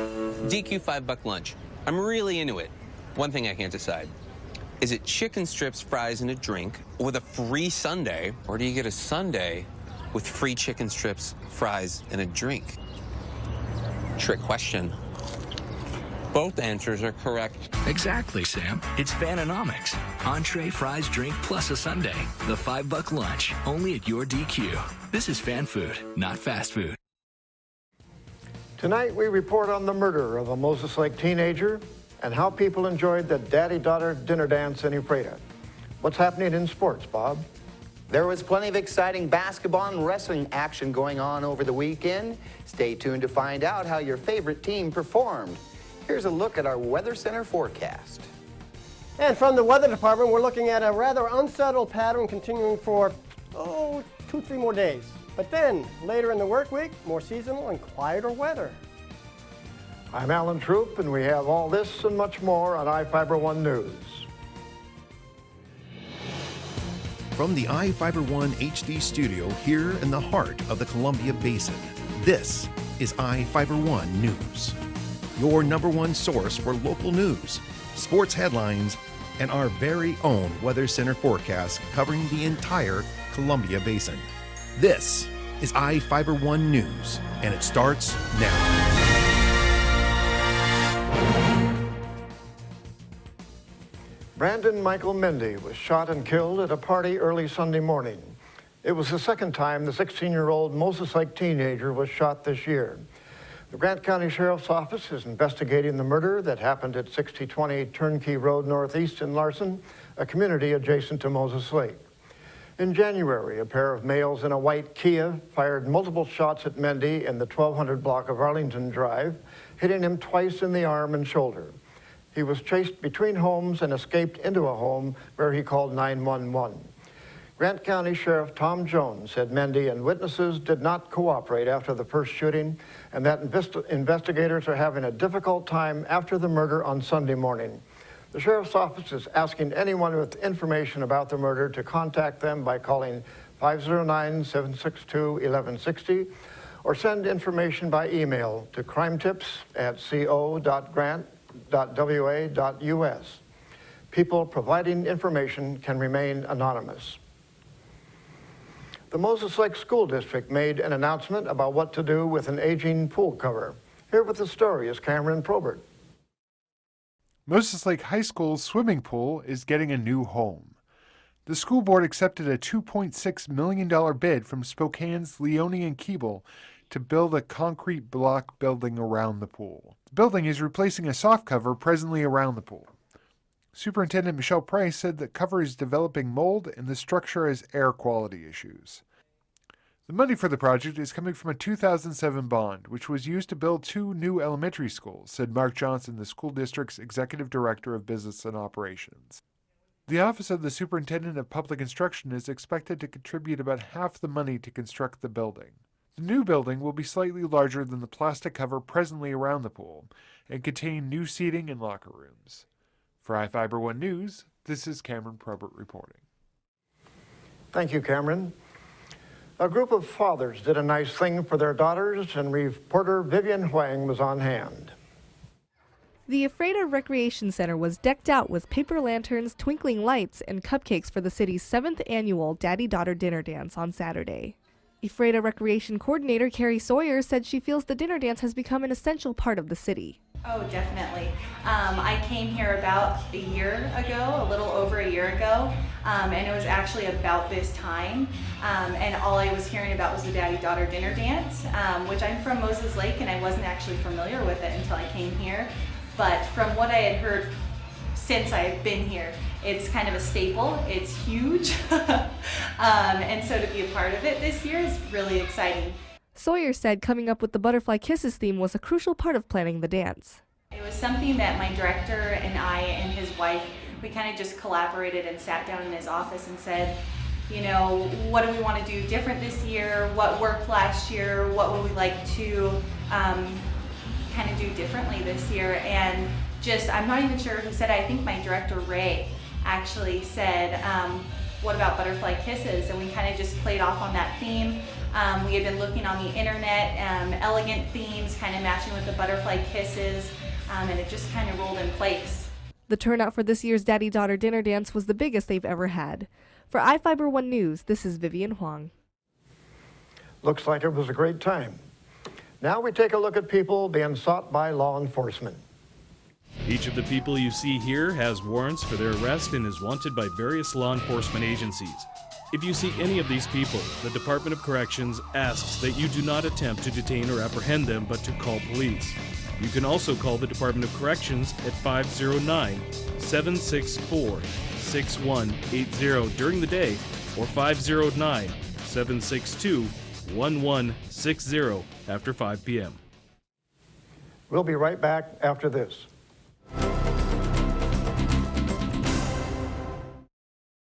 DQ $5 lunch. I'm really into it. One thing I can't decide. Is it chicken strips, fries, and a drink with a free sundae, or do you get a sundae with free chicken strips, fries, and a drink? Trick question. Both answers are correct. Exactly, Sam. It's Fananomics. Entree, fries, drink, plus a sundae. The $5 lunch, only at your DQ. This is fan food, not fast food. Tonight, we report on the murder of a Moses Lake teenager and how people enjoyed the daddy-daughter dinner dance in Ephrata. What's happening in sports, Bob? There was plenty of exciting basketball and wrestling action going on over the weekend. Stay tuned to find out how your favorite team performed. Here's a look at our Weather Center forecast. And from the Weather Department, we're looking at a rather unsettled pattern continuing for, 2-3 more days. But then, later in the work week, more seasonal and quieter weather. I'm Alan Troop, and we have all this and much more on iFIBER 1 News. From the iFIBER 1 HD studio here in the heart of the Columbia Basin, this is iFIBER 1 News. Your #1 source for local news, sports headlines, and our very own Weather Center forecast covering the entire Columbia Basin. This is iFIBER 1 News, and it starts now. Brandon Michael Mendy was shot and killed at a party early Sunday morning. It was the second time the 16-year-old Moses Lake teenager was shot this year. The Grant County Sheriff's Office is investigating the murder that happened at 6020 Turnkey Road Northeast in Larson, a community adjacent to Moses Lake. In January, a pair of males in a white Kia fired multiple shots at Mendy in the 1200 block of Arlington Drive, hitting him twice in the arm and shoulder. He was chased between homes and escaped into a home where he called 911. Grant County Sheriff Tom Jones said Mendy and witnesses did not cooperate after the first shooting and that investigators are having a difficult time after the murder on Sunday morning. The Sheriff's Office is asking anyone with information about the murder to contact them by calling 509-762-1160 or send information by email to crimetips@co.grant.wa.us. People providing information can remain anonymous. The Moses Lake School District made an announcement about what to do with an aging pool cover. Here with the story is Cameron Probert. Moses Lake High School's swimming pool is getting a new home. The school board accepted a $2.6 million bid from Spokane's Leone and Keeble to build a concrete block building around the pool. The building is replacing a soft cover presently around the pool. Superintendent Michelle Price said the cover is developing mold and the structure has air quality issues. The money for the project is coming from a 2007 bond, which was used to build 2 new elementary schools, said Mark Johnson, the school district's executive director of business and operations. The Office of the Superintendent of Public Instruction is expected to contribute about half the money to construct the building. The new building will be slightly larger than the plastic cover presently around the pool and contain new seating and locker rooms. For iFIBER 1 News, this is Cameron Probert reporting. Thank you, Cameron. A group of fathers did a nice thing for their daughters, and reporter Vivian Huang was on hand. The Ephrata Recreation Center was decked out with paper lanterns, twinkling lights, and cupcakes for the city's 7th annual Daddy-Daughter Dinner Dance on Saturday. Ephrata Recreation Coordinator Carrie Sawyer said she feels the dinner dance has become an essential part of the city. Oh, definitely. I came here about a year ago, a little over a year ago, and it was actually about this time, and all I was hearing about was the Daddy-Daughter Dinner Dance, which I'm from Moses Lake, and I wasn't actually familiar with it until I came here, but from what I had heard since I've been here, it's kind of a staple, it's huge, and so to be a part of it this year is really exciting. Sawyer said coming up with the Butterfly Kisses theme was a crucial part of planning the dance. It was something that my director and I and his wife, we kind of just collaborated and sat down in his office and said, you know, what do we want to do different this year? What worked last year? What would we like to kind of do differently this year? And just, I'm not even sure who said it. I think my director, Ray, actually said, what about Butterfly Kisses? And we kind of just played off on that theme. We had been looking on the internet, elegant themes, kind of matching with the butterfly kisses, and it just kind of rolled in place. The turnout for this year's Daddy-Daughter Dinner Dance was the biggest they've ever had. For iFIBER 1 News, this is Vivian Huang. Looks like it was a great time. Now we take a look at people being sought by law enforcement. Each of the people you see here has warrants for their arrest and is wanted by various law enforcement agencies. If you see any of these people, the Department of Corrections asks that you do not attempt to detain or apprehend them, but to call police. You can also call the Department of Corrections at 509-764-6180 during the day or 509-762-1160 after 5 p.m. We'll be right back after this.